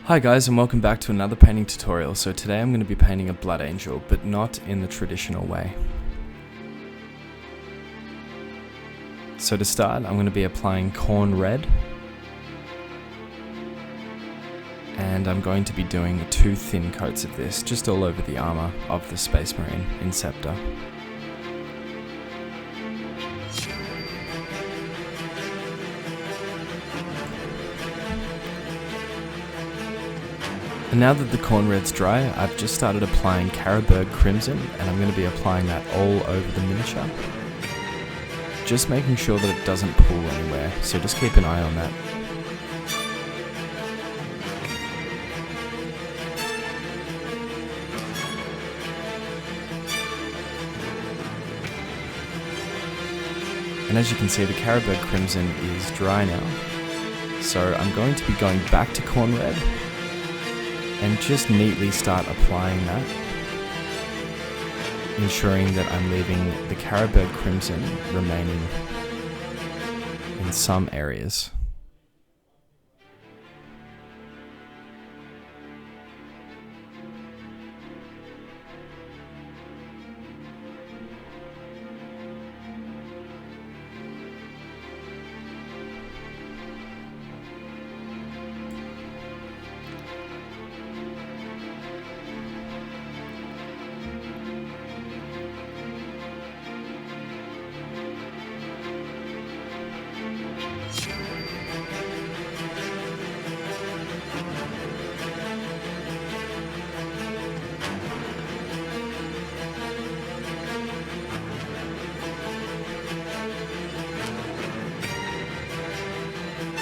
Hi guys, and welcome back to another painting tutorial. So today I'm going to be painting a blood angel, but not in the traditional way. So to start, I'm going to be applying Khorne Red, and I'm going to be doing 2 thin coats of this, just all over the armour of the Space Marine Inceptor. And now that the Khorne Red's dry, I've just started applying Carroburg Crimson, and I'm going to be applying that all over the miniature. Just making sure that it doesn't pull anywhere, so just keep an eye on that. And as you can see, the Carroburg Crimson is dry now, so I'm going to be going back to Khorne Red and just neatly start applying that, ensuring that I'm leaving the Carroburg Crimson remaining in some areas.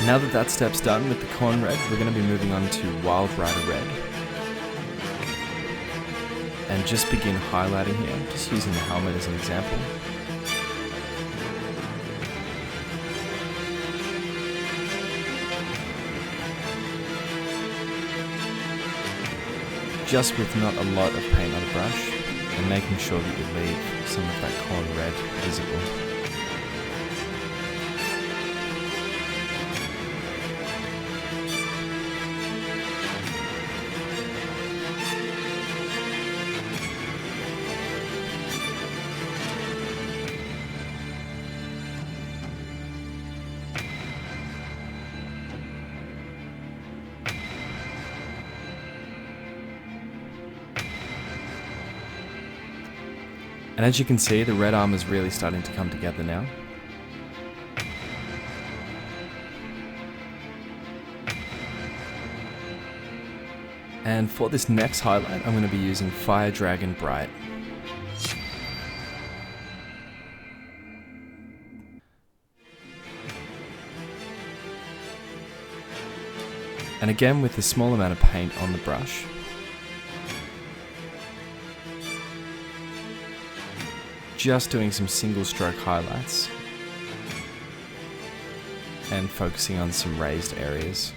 Now that that step's done with the Khorne Red, we're going to be moving on to Wild Rider Red. And just begin highlighting here, just using the helmet as an example. Just with not a lot of paint on the brush, and making sure that you leave some of that Khorne Red visible. And as you can see, the red armor is really starting to come together now. And for this next highlight, I'm going to be using Fire Dragon Bright. And again, with a small amount of paint on the brush. Just doing some single stroke highlights and focusing on some raised areas.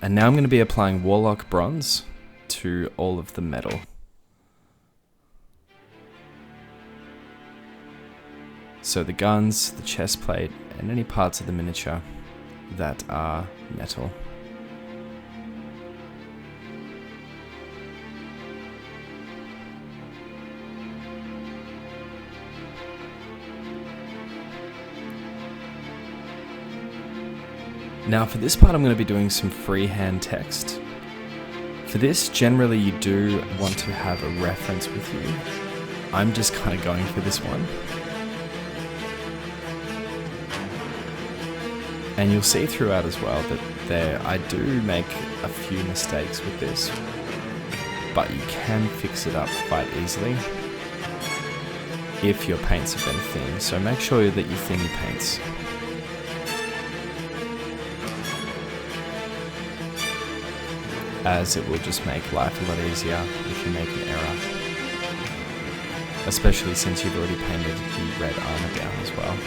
And now I'm going to be applying Warlock Bronze to all of the metal. So the guns, the chest plate, and any parts of the miniature that are metal. Now for this part I'm going to be doing some freehand text. For this, generally you do want to have a reference with you. I'm just kind of going for this one. And you'll see throughout as well that I do make a few mistakes with this, but you can fix it up quite easily if your paints have been thin. So make sure that you thin your paints. As it will just make life a lot easier if you make an error. Especially since you've already painted the red armor down as well.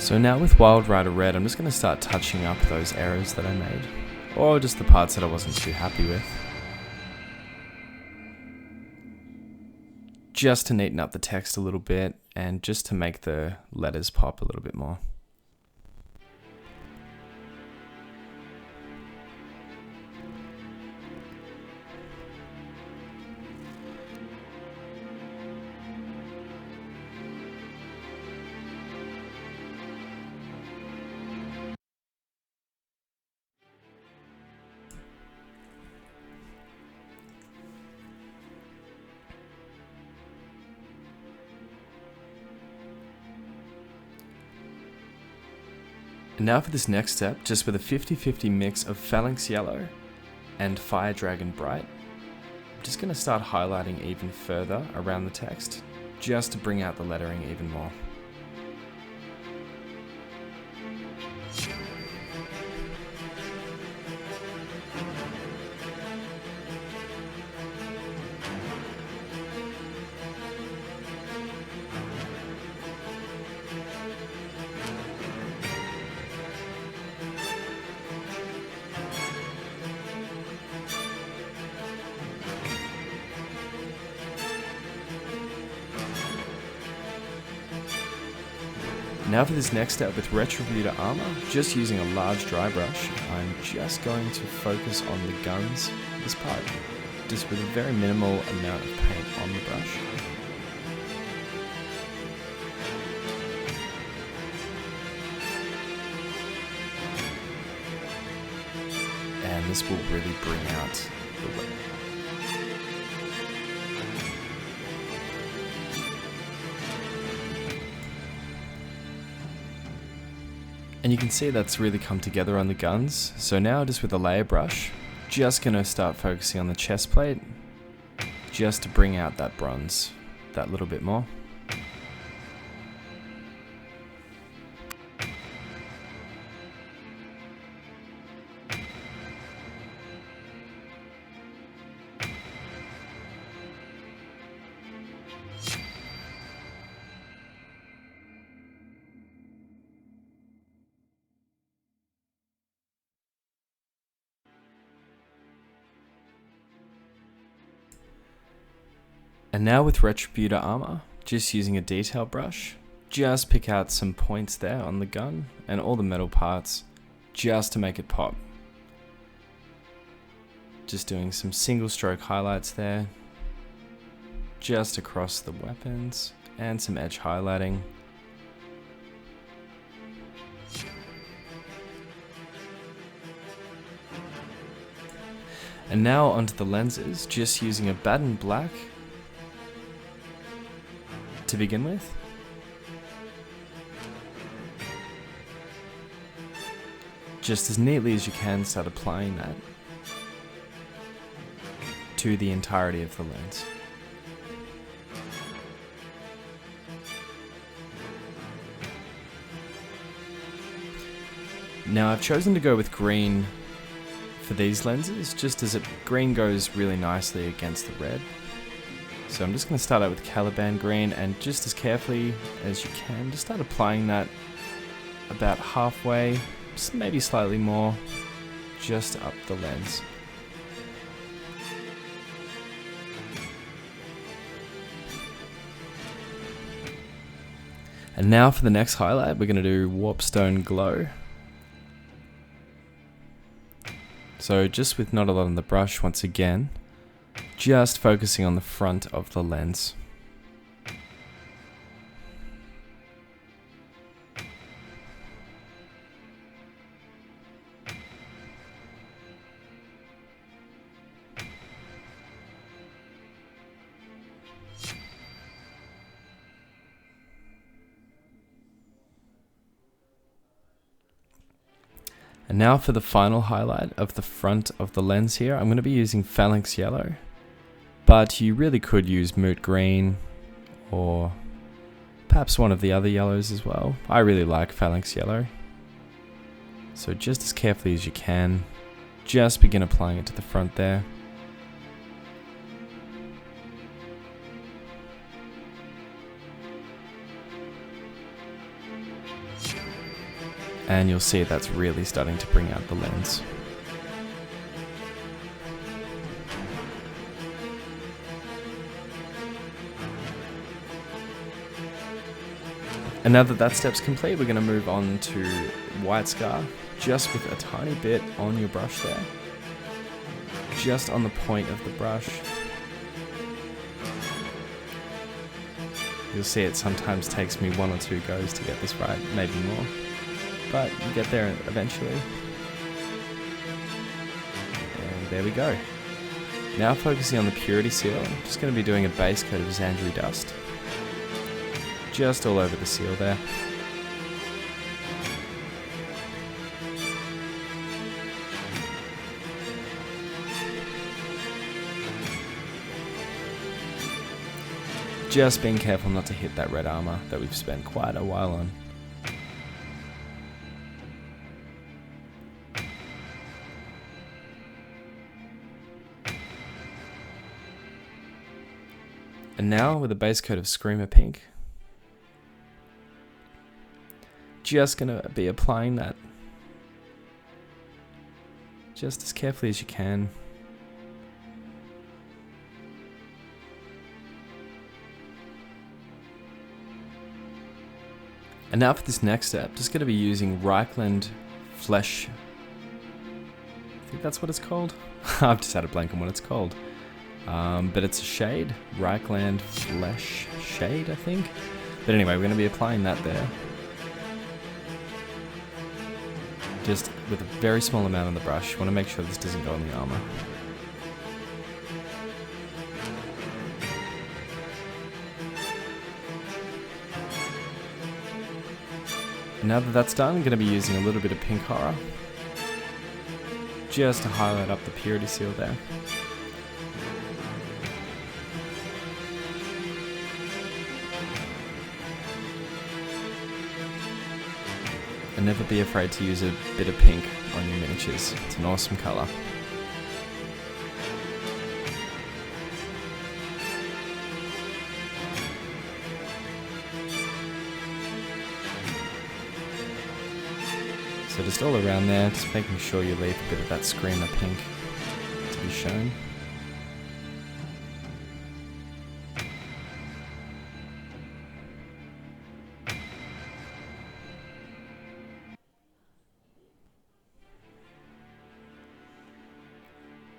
So now with Wild Rider Red, I'm just going to start touching up those errors that I made, or just the parts that I wasn't too happy with, just to neaten up the text a little bit and just to make the letters pop a little bit more. And now for this next step, just with a 50-50 mix of Phalanx Yellow and Fire Dragon Bright, I'm just going to start highlighting even further around the text, just to bring out the lettering even more. Now for this next step with Retributor Armor, just using a large dry brush, I'm just going to focus on the guns this part, just with a very minimal amount of paint on the brush. And this will really bring out the look. And you can see that's really come together on the guns. So now just with a layer brush, just gonna start focusing on the chest plate, just to bring out that bronze that little bit more. And now with Retributor Armor, just using a detail brush, just pick out some points there on the gun and all the metal parts, just to make it pop. Just doing some single stroke highlights there, just across the weapons, and some edge highlighting. And now onto the lenses, just using a Baden Black to begin with. Just as neatly as you can, start applying that to the entirety of the lens. Now I've chosen to go with green for these lenses, just as green goes really nicely against the red. So I'm just going to start out with Caliban green, and just as carefully as you can, just start applying that about halfway, just maybe slightly more, just up the lens. And now for the next highlight, we're going to do Warpstone Glow. So just with not a lot on the brush once again, just focusing on the front of the lens. And now for the final highlight of the front of the lens here, I'm going to be using Phalanx Yellow. But you really could use Moot Green, or perhaps one of the other yellows as well. I really like Phalanx Yellow. So just as carefully as you can, just begin applying it to the front there. And you'll see that's really starting to bring out the lens. And now that that step's complete, we're going to move on to white scar, just with a tiny bit on your brush there. Just on the point of the brush. You'll see it sometimes takes me 1 or 2 goes to get this right, maybe more. But you get there eventually. And there we go. Now focusing on the purity seal, I'm just going to be doing a base coat of Xandri dust. Just all over the seal there. Just being careful not to hit that red armor that we've spent quite a while on. And now with a base coat of Screamer Pink, just going to be applying that just as carefully as you can. And now for this next step, just going to be using Reikland Flesh. I think that's what it's called. I've just had a blank on what it's called. But it's a shade, Reikland Flesh Shade, I think. But anyway, we're going to be applying that there. Just with a very small amount on the brush. You want to make sure this doesn't go on the armor. And now that that's done, I'm going to be using a little bit of Pink Horror, just to highlight up the purity seal there. And never be afraid to use a bit of pink on your miniatures. It's an awesome colour. So just all around there, just making sure you leave a bit of that Screamer Pink to be shown.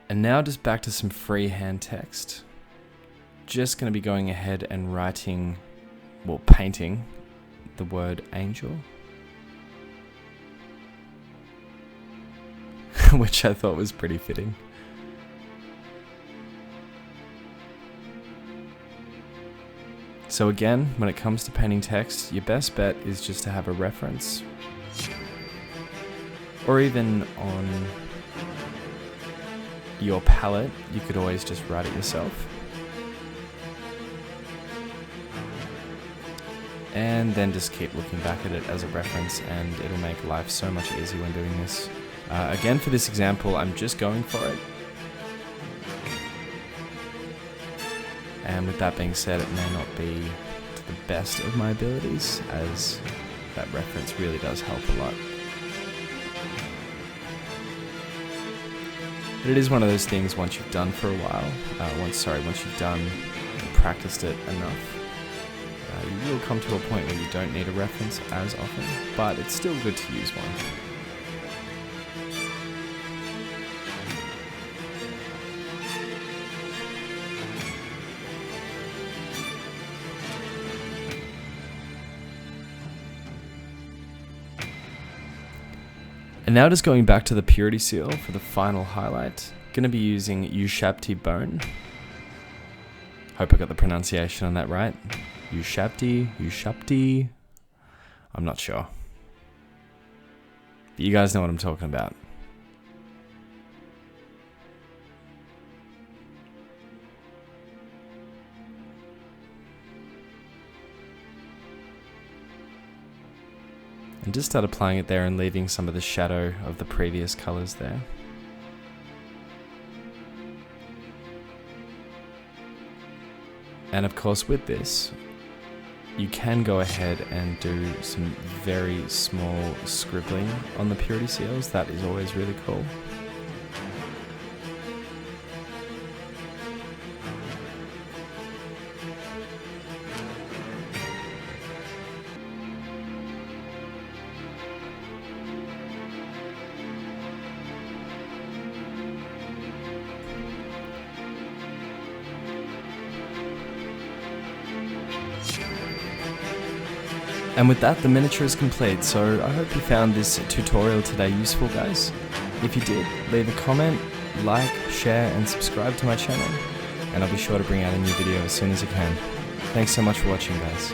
And now just back to some freehand text. Just going to be going ahead and writing, well, painting the word angel. Which I thought was pretty fitting. So again, when it comes to painting text, your best bet is just to have a reference. Or even on your palette, you could always just write it yourself. And then just keep looking back at it as a reference, and it'll make life so much easier when doing this. Again, for this example, I'm just going for it. And with that being said, it may not be to the best of my abilities, as that reference really does help a lot. But it is one of those things once you've done for a while, once you've done and practiced it enough, you will come to a point where you don't need a reference as often, but it's still good to use one. And now just going back to the purity seal for the final highlight, going to be using Ushabti Bone. Hope I got the pronunciation on that right. Ushabti, I'm not sure. But you guys know what I'm talking about. And just start applying it there and leaving some of the shadow of the previous colours there. And of course with this, you can go ahead and do some very small scribbling on the purity seals. That is always really cool. And with that, the miniature is complete, so I hope you found this tutorial today useful, guys. If you did, leave a comment, like, share, and subscribe to my channel, and I'll be sure to bring out a new video as soon as I can. Thanks so much for watching, guys.